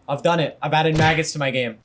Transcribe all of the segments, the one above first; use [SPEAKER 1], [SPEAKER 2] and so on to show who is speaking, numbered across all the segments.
[SPEAKER 1] I've done it. I've added maggots to my game.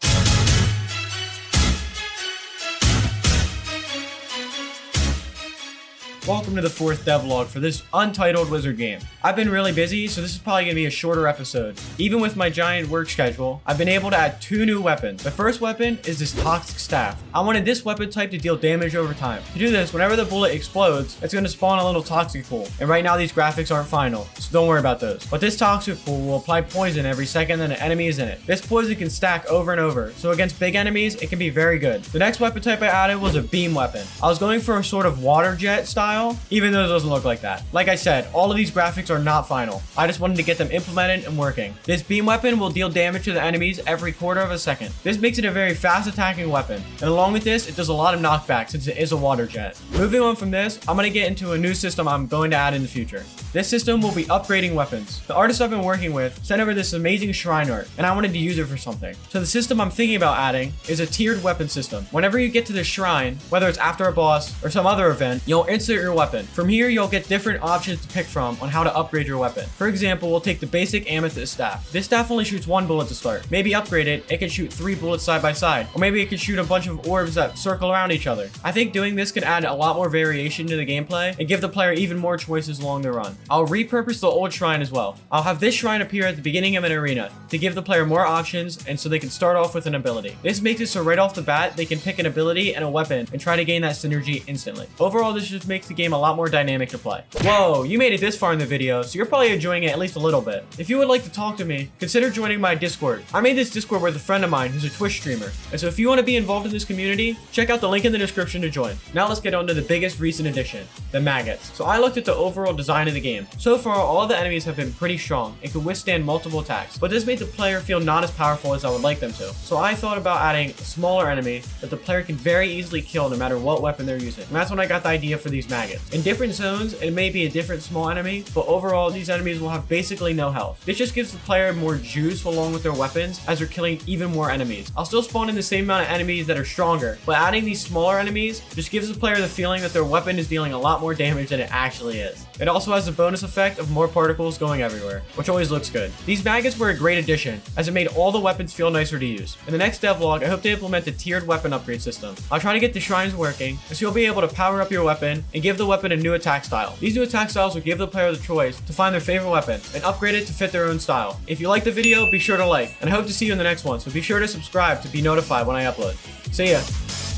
[SPEAKER 1] Welcome to the fourth devlog for this Untitled Wizard game. I've been really busy, so this is probably going to be a shorter episode. Even with my giant work schedule, I've been able to add 2 new weapons. The first weapon is this toxic staff. I wanted this weapon type to deal damage over time. To do this, whenever the bullet explodes, it's going to spawn a little toxic pool. And right now these graphics aren't final, so don't worry about those. But this toxic pool will apply poison every second that an enemy is in it. This poison can stack over and over, so against big enemies, it can be very good. The next weapon type I added was a beam weapon. I was going for a sort of water jet style, even though it doesn't look like that. Like I said, all of these graphics are not final. I just wanted to get them implemented and working. This beam weapon will deal damage to the enemies every quarter of a second. This makes it a very fast attacking weapon. And along with this, it does a lot of knockback since it is a water jet. Moving on from this, I'm going to get into a new system I'm going to add in the future. This system will be upgrading weapons. The artist I've been working with sent over this amazing shrine art, and I wanted to use it for something. So the system I'm thinking about adding is a tiered weapon system. Whenever you get to the shrine, whether it's after a boss or some other event, you'll insert your weapon. From here, you'll get different options to pick from on how to upgrade your weapon. For example, we'll take the basic amethyst staff. This staff only shoots 1 bullet to start. Maybe upgrade it can shoot 3 bullets side by side. Or maybe it can shoot a bunch of orbs that circle around each other. I think doing this could add a lot more variation to the gameplay and give the player even more choices along the run. I'll repurpose the old shrine as well. I'll have this shrine appear at the beginning of an arena to give the player more options and so they can start off with an ability. This makes it so right off the bat, they can pick an ability and a weapon and try to gain that synergy instantly. Overall, this just makes the game a lot more dynamic to play. Whoa, you made it this far in the video, so you're probably enjoying it at least a little bit. If you would like to talk to me, consider joining my Discord. I made this Discord with a friend of mine who's a Twitch streamer, and so if you want to be involved in this community, check out the link in the description to join. Now let's get on to the biggest recent addition, the maggots. So I looked at the overall design of the game. So far, all the enemies have been pretty strong and can withstand multiple attacks, but this made the player feel not as powerful as I would like them to. So I thought about adding a smaller enemy that the player can very easily kill no matter what weapon they're using. And that's when I got the idea for these maggots. In different zones, it may be a different small enemy, but overall, these enemies will have basically no health. This just gives the player more juice along with their weapons as they're killing even more enemies. I'll still spawn in the same amount of enemies that are stronger, but adding these smaller enemies just gives the player the feeling that their weapon is dealing a lot more damage than it actually is. It also has the bonus effect of more particles going everywhere, which always looks good. These maggots were a great addition, as it made all the weapons feel nicer to use. In the next devlog, I hope to implement the tiered weapon upgrade system. I'll try to get the shrines working, so you'll be able to power up your weapon and give the weapon a new attack style. These new attack styles will give the player the choice to find their favorite weapon and upgrade it to fit their own style. If you like the video, be sure to like, and I hope to see you in the next one, so be sure to subscribe to be notified when I upload. See ya!